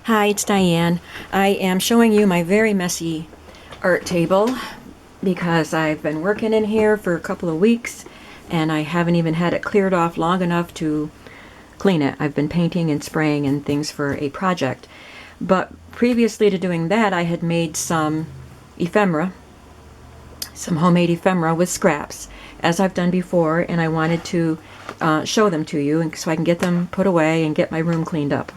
Hi, it's Diane. I am showing you my very messy art table because I've been working in here for a couple of weeks and I haven't even had it cleared off long enough to clean it. I've been painting and spraying and things for a project. But previously to doing that, I had made some ephemera, some homemade ephemera with scraps, as I've done before, and I wanted to show them to you so I can get them put away and get my room cleaned up.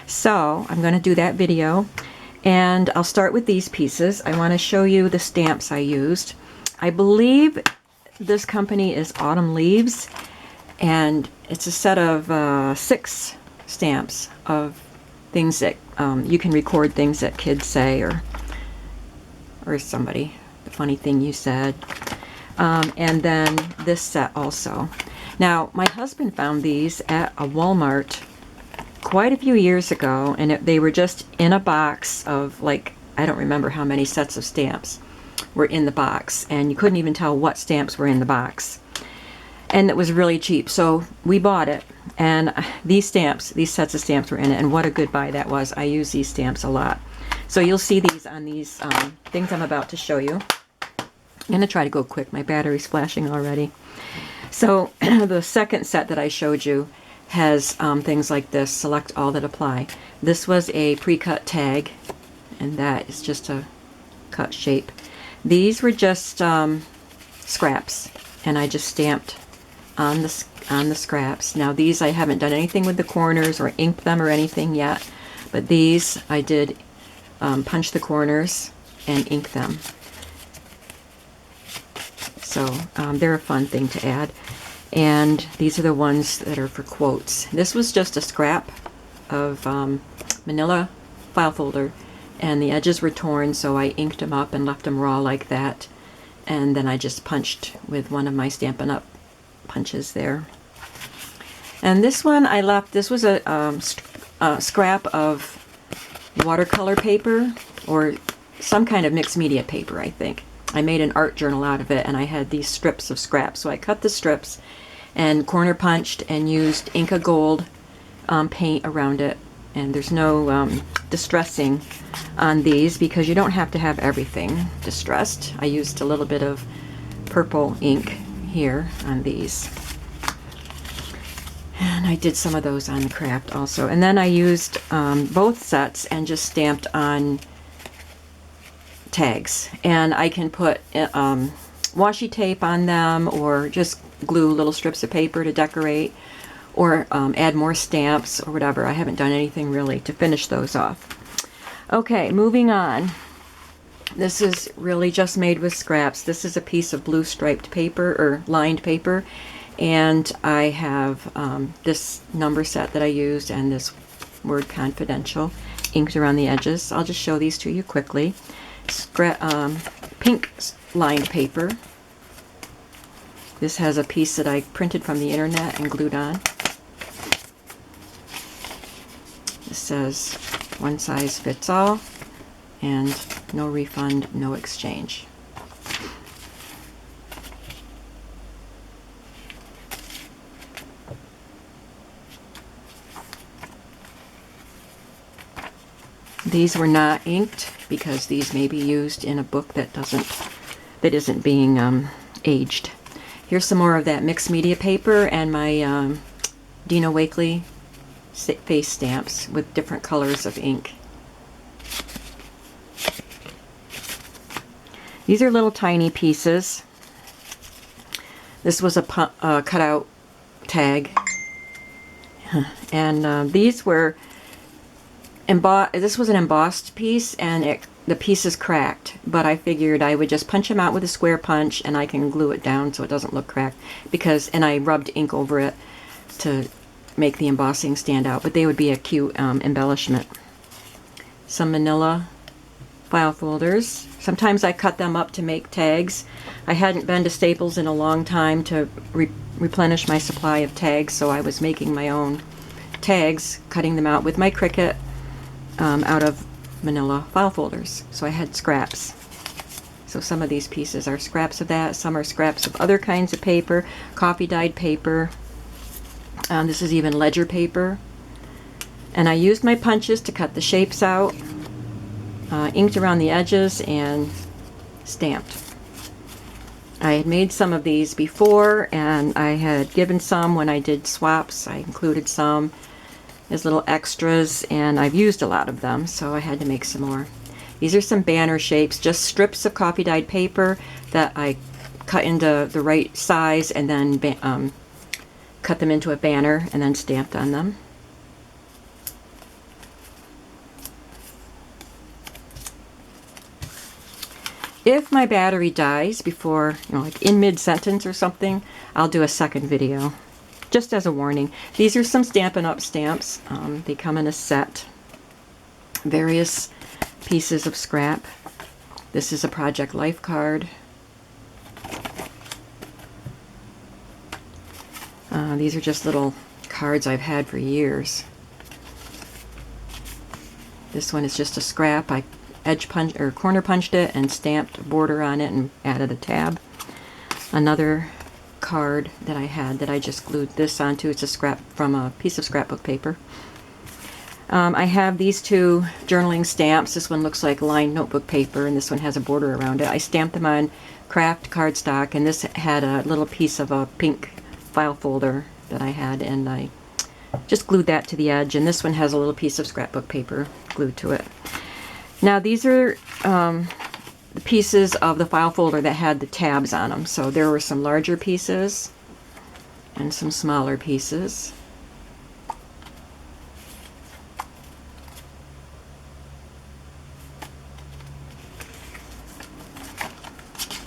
So I'm going to do that video, and I'll start with these pieces. I want to show you the stamps I used. I believe this company is Autumn Leaves, and it's a set of 6 stamps of things that you can record things that kids say or somebody, the funny thing you said. And then this set also. Now, my husband found these at a Walmart quite a few years ago, and they were just in a box of, like, I don't remember how many sets of stamps were in the box, and you couldn't even tell what stamps were in the box. And it was really cheap, so we bought it, and these sets of stamps were in it, and what a good buy that was. I use these stamps a lot. So you'll see these on these things I'm about to show you. I'm going to try to go quick. My battery's flashing already. So the second set that I showed you has things like this, select all that apply. This was a pre-cut tag, and that is just a cut shape. These were just scraps, and I just stamped on the scraps. Now these I haven't done anything with the corners or inked them or anything yet, but these I did punch the corners and ink them. So they're a fun thing to add. And these are the ones that are for quotes. This was just a scrap of Manila file folder, and the edges were torn, so I inked them up and left them raw like that. And then I just punched with one of my Stampin' Up punches there. And this one I left, this was a scrap of watercolor paper or some kind of mixed media paper, I think. I made an art journal out of it, and I had these strips of scraps. So I cut the strips and corner punched and used Inca Gold paint around it. And there's no distressing on these because you don't have to have everything distressed. I used a little bit of purple ink here on these. And I did some of those on the craft also. And then I used both sets and just stamped on tags, and I can put washi tape on them or just glue little strips of paper to decorate or add more stamps or whatever. I haven't done anything really to finish those off. Okay, moving on. This is really just made with scraps. This is a piece of blue striped paper or lined paper, and I have this number set that I used and this word confidential inked around the edges. I'll just show these to you quickly. Pink lined paper. This has a piece that I printed from the internet and glued on. This says one size fits all and no refund, no exchange. These were not inked because these may be used in a book that isn't being aged. Here's some more of that mixed media paper and my Dina Wakley face stamps with different colors of ink. These are little tiny pieces. This was a cutout tag, and these were this was an embossed piece, and the piece is cracked, but I figured I would just punch them out with a square punch and I can glue it down so it doesn't look cracked, and I rubbed ink over it to make the embossing stand out, but they would be a cute embellishment. Some Manila file folders. Sometimes I cut them up to make tags. I hadn't been to Staples in a long time to replenish my supply of tags, so I was making my own tags, cutting them out with my Cricut out of Manila file folders. So I had scraps. So some of these pieces are scraps of that, some are scraps of other kinds of paper, coffee dyed paper. This is even ledger paper. And I used my punches to cut the shapes out, inked around the edges, and stamped. I had made some of these before, and I had given some when I did swaps. I included some as little extras, and I've used a lot of them, so I had to make some more. These are some banner shapes, just strips of coffee dyed paper that I cut into the right size and then cut them into a banner and then stamped on them. If my battery dies before, like in mid-sentence or something, I'll do a second video, just as a warning. These are some Stampin' Up! Stamps. They come in a set. Various pieces of scrap. This is a Project Life card. These are just little cards I've had for years. This one is just a scrap. I corner punched it and stamped a border on it and added a tab. Another card that I had that I just glued this onto. It's a scrap from a piece of scrapbook paper. I have these two journaling stamps. This one looks like lined notebook paper, and this one has a border around it. I stamped them on craft cardstock, and this had a little piece of a pink file folder that I had, and I just glued that to the edge, and this one has a little piece of scrapbook paper glued to it. Now these are the pieces of the file folder that had the tabs on them. So there were some larger pieces and some smaller pieces.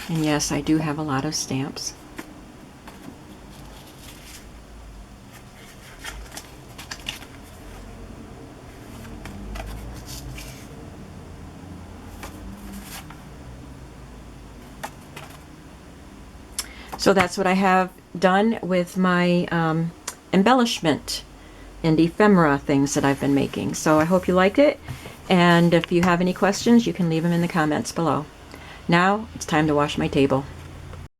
And yes, I do have a lot of stamps. So that's what I have done with my embellishment and ephemera things that I've been making. So I hope you liked it, and if you have any questions, you can leave them in the comments below. Now it's time to wash my table.